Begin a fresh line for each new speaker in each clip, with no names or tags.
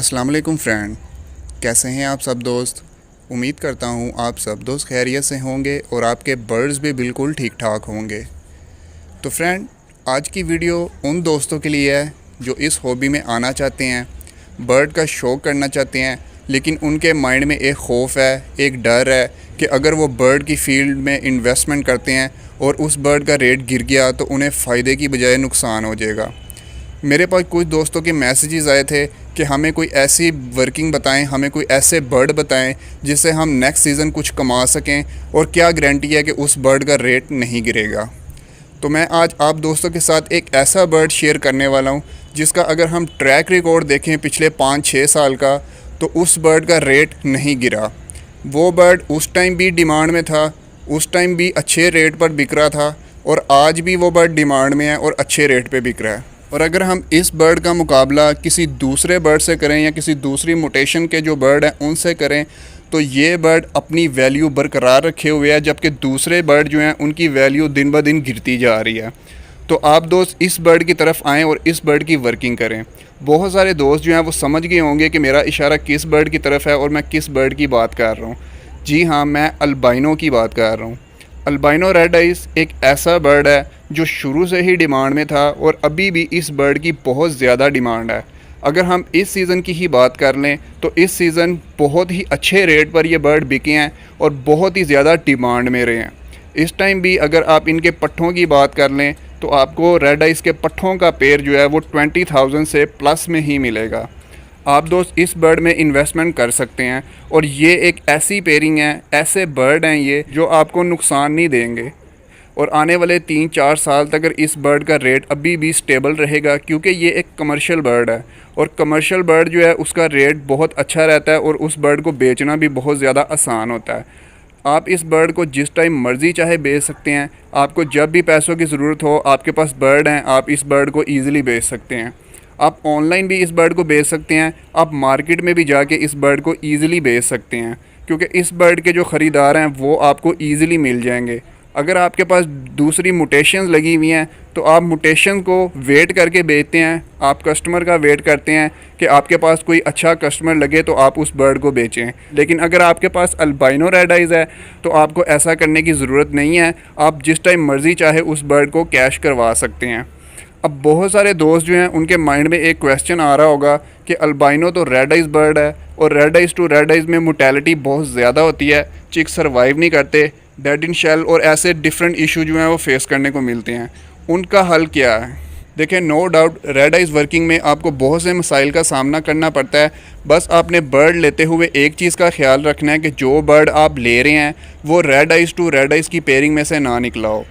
अस्सलाम वालेकुम फ्रेंड, कैसे हैं आप सब दोस्त। उम्मीद करता हूँ आप सब दोस्त खैरियत से होंगे और आपके बर्ड्स भी बिल्कुल ठीक ठाक होंगे। तो फ्रेंड, आज की वीडियो उन दोस्तों के लिए है जो इस हॉबी में आना चाहते हैं, बर्ड का शौक़ करना चाहते हैं, लेकिन उनके माइंड में एक ख़ौफ़ है, एक डर है कि अगर वो बर्ड की फ़ील्ड में इन्वेस्टमेंट करते हैं और उस बर्ड का रेट गिर गया तो उन्हें फ़ायदे की बजाय नुकसान हो जाएगा। मेरे पास कुछ दोस्तों के मैसेजेस आए थे कि हमें कोई ऐसी वर्किंग बताएं, हमें कोई ऐसे बर्ड बताएं जिससे हम नेक्स्ट सीज़न कुछ कमा सकें और क्या गारंटी है कि उस बर्ड का रेट नहीं गिरेगा। तो मैं आज आप दोस्तों के साथ एक ऐसा बर्ड शेयर करने वाला हूं जिसका अगर हम ट्रैक रिकॉर्ड देखें पिछले 5-6 साल का, तो उस बर्ड का रेट नहीं गिरा। वो बर्ड उस टाइम भी डिमांड में था, उस टाइम भी अच्छे रेट पर बिक रहा था और आज भी वो बर्ड डिमांड में है और अच्छे रेट पे बिक रहा है। और अगर हम इस बर्ड का मुकाबला किसी दूसरे बर्ड से करें या किसी दूसरी मुटेशन के जो बर्ड हैं उनसे करें, तो ये बर्ड अपनी वैल्यू बरकरार रखे हुए है, जबकि दूसरे बर्ड जो हैं उनकी वैल्यू दिन ब दिन गिरती जा रही है। तो आप दोस्त इस बर्ड की तरफ आएँ और इस बर्ड की वर्किंग करें। बहुत सारे दोस्त जो हैं वो समझ गए होंगे कि मेरा इशारा किस बर्ड की तरफ है और मैं किस बर्ड की बात कर रहा हूँ। जी हाँ, मैं अल्बाइनो की बात कर रहा हूँ। अल्बाइनो रेड आइज़ एक ऐसा बर्ड है जो शुरू से ही डिमांड में था और अभी भी इस बर्ड की बहुत ज़्यादा डिमांड है। अगर हम इस सीज़न की ही बात कर लें तो इस सीज़न बहुत ही अच्छे रेट पर ये बर्ड बिके हैं और बहुत ही ज़्यादा डिमांड में रहे हैं। इस टाइम भी अगर आप इनके पट्ठों की बात कर लें तो आपको रेड आइज़ के पट्ठों का पेयर जो है वो 20,000 से प्लस में ही मिलेगा। आप दोस्त इस बर्ड में इन्वेस्टमेंट कर सकते हैं और ये एक ऐसी पेयरिंग है, ऐसे बर्ड हैं ये जो आपको नुकसान नहीं देंगे और आने वाले 3-4 साल तक अगर इस बर्ड का रेट अभी भी स्टेबल रहेगा, क्योंकि ये एक कमर्शियल बर्ड है और कमर्शियल बर्ड जो है उसका रेट बहुत अच्छा रहता है और उस बर्ड को बेचना भी बहुत ज़्यादा आसान होता है। आप इस बर्ड को जिस टाइम मर्ज़ी चाहे बेच सकते हैं। आपको जब भी पैसों की ज़रूरत हो, आपके पास बर्ड हैं, आप इस बर्ड को ईज़िली बेच सकते हैं। आप ऑनलाइन भी इस बर्ड को बेच सकते हैं, आप मार्केट में भी जाके इस बर्ड को ईज़िली बेच सकते हैं, क्योंकि इस बर्ड के जो ख़रीदार हैं वो आपको ईज़िली मिल जाएंगे। अगर आपके पास दूसरी मुटेशंस लगी हुई हैं तो आप मुटेशन को वेट करके बेचते हैं, आप कस्टमर का वेट करते हैं कि आपके पास कोई अच्छा कस्टमर लगे तो आप उस बर्ड को बेचें। लेकिन अगर आपके पास अल्बाइनो रेड आइज़ है तो आपको ऐसा करने की ज़रूरत नहीं है, आप जिस टाइम मर्ज़ी चाहे उस बर्ड को कैश करवा सकते हैं। अब बहुत सारे दोस्त जो हैं उनके माइंड में एक क्वेश्चन आ रहा होगा कि अल्बाइनो तो रेड आइज़ बर्ड है और red eyes to red eyes में मोर्टेलिटी बहुत ज़्यादा होती है, चिक सर्वाइव नहीं करते, डेड इन शेल और ऐसे डिफरेंट इशू जो हैं वो फेस करने को मिलते हैं। उनका हल क्या है? देखिए, no doubt red eyes working में आपको बहुत से मसाइल का सामना करना पड़ता है। बस आपने बर्ड लेते हुए एक चीज़ का ख्याल रखना है कि जो बर्ड आप ले रहे हैं वो red eyes to red eyes की पेयरिंग में से ना निकला हो,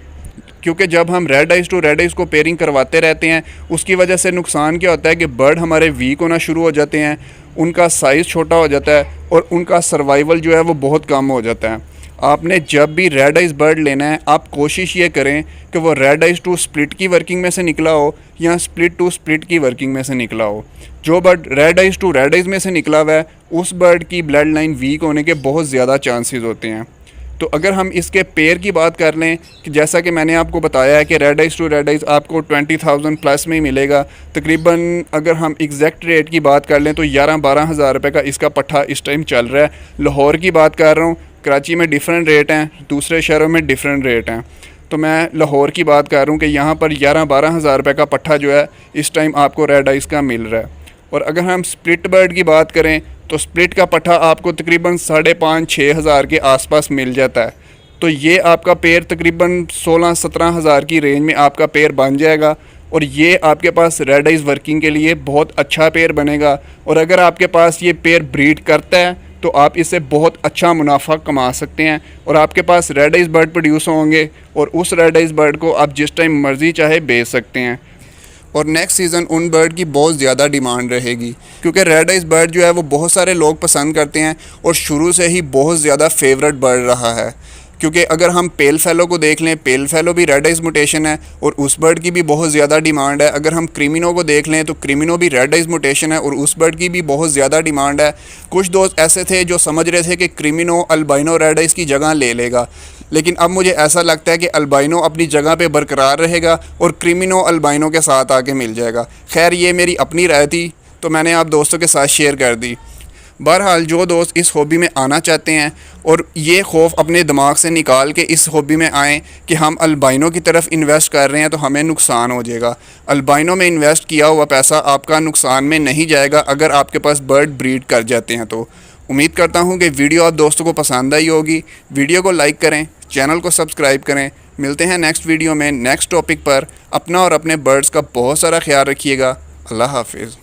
क्योंकि जब हम red eyes to red eyes को पेयरिंग करवाते रहते हैं उसकी वजह से नुकसान क्या होता है कि बर्ड हमारे वीक होना शुरू हो जाते हैं, उनका साइज़ छोटा हो जाता है और उनका सर्वाइवल जो है वो बहुत कम हो जाता है। आपने जब भी रेड आइज़ बर्ड लेना है, आप कोशिश ये करें कि वो रेड आइज़ टू स्प्लिट की वर्किंग में से निकला हो या स्प्लिट टू स्प्लिट की वर्किंग में से निकला हो। जो bird red eyes to red eyes में से निकला हुआ है उस बर्ड की ब्लड लाइन वीक होने के बहुत ज़्यादा चांसेस होते हैं। तो अगर हम इसके पेयर की बात कर लें कि जैसा कि मैंने आपको बताया है कि red eyes to red eyes आपको 20,000 प्लस में ही मिलेगा। तकरीबन अगर हम एग्जैक्ट रेट की बात कर लें तो 11-12 हज़ार रुपये का इसका पट्ठा इस टाइम चल रहा है। लाहौर की बात कर रहा हूँ, कराची में डिफरेंट रेट हैं, दूसरे शहरों में डिफरेंट रेट हैं। तो मैं लाहौर की बात कर रहा हूँ कि यहाँ पर 11-12 हज़ार रुपये का पट्ठा जो है इस टाइम आपको रेड आइज़ का मिल रहा है। और अगर हम स्प्लिट बर्ड की बात करें तो स्प्लिट का पट्ठा आपको तकरीबन 5,500-6 हज़ार के आसपास मिल जाता है। तो ये आपका पेयर तकरीबन 16-17 हज़ार की रेंज में आपका पेयर बन जाएगा और ये आपके पास रेड आइज़ वर्किंग के लिए बहुत अच्छा पेयर बनेगा। और अगर आपके पास ये पेयर ब्रीड करता है तो आप इससे बहुत अच्छा मुनाफा कमा सकते हैं और आपके पास रेड आइज़ बर्ड प्रोड्यूस होंगे और उस रेड आइज़ बर्ड को आप जिस टाइम मर्ज़ी चाहे बेच सकते हैं। और नेक्स्ट सीज़न उन बर्ड की बहुत ज़्यादा डिमांड रहेगी, क्योंकि रेड आइज़ बर्ड जो है वो बहुत सारे लोग पसंद करते हैं और शुरू से ही बहुत ज़्यादा फेवरेट बर्ड रहा है। क्योंकि अगर हम पेल फैलो को देख लें, पेल फैलो भी रेड आइज़ मुटेशन है और उस बर्ड की भी बहुत ज़्यादा डिमांड है। अगर हम क्रिमिनो को देख लें तो क्रिमिनो भी रेड आइज़ मुटेशन है और उस बर्ड की भी बहुत ज़्यादा डिमांड है। कुछ दोस्त ऐसे थे जो समझ रहे थे कि क्रिमिनो अल्बाइनो रेड आइज़ की जगह ले लेगा, लेकिन अब मुझे ऐसा लगता है कि अल्बाइनो अपनी जगह पे बरकरार रहेगा और क्रिमिनो अल्बाइनो के साथ आके मिल जाएगा। खैर, ये मेरी अपनी राय थी। तो मैंने आप दोस्तों के साथ शेयर कर दी। बहरहाल जो दोस्त इस हॉबी में आना चाहते हैं और ये खौफ अपने दिमाग से निकाल के इस हॉबी में आएँ कि हम अल्बाइनो की तरफ इन्वेस्ट कर रहे हैं तो हमें नुकसान हो जाएगा। अल्बाइनो में इन्वेस्ट किया हुआ पैसा आपका नुकसान में नहीं जाएगा अगर आपके पास बर्ड ब्रीड कर जाते हैं। तो उम्मीद करता हूँ कि वीडियो आप दोस्तों को पसंद आई होगी। वीडियो को लाइक करें, चैनल को सब्सक्राइब करें। मिलते हैं नेक्स्ट वीडियो में नेक्स्ट टॉपिक पर। अपना और अपने बर्ड्स का बहुत सारा ख्याल रखिएगा। अल्लाह हाफिज़।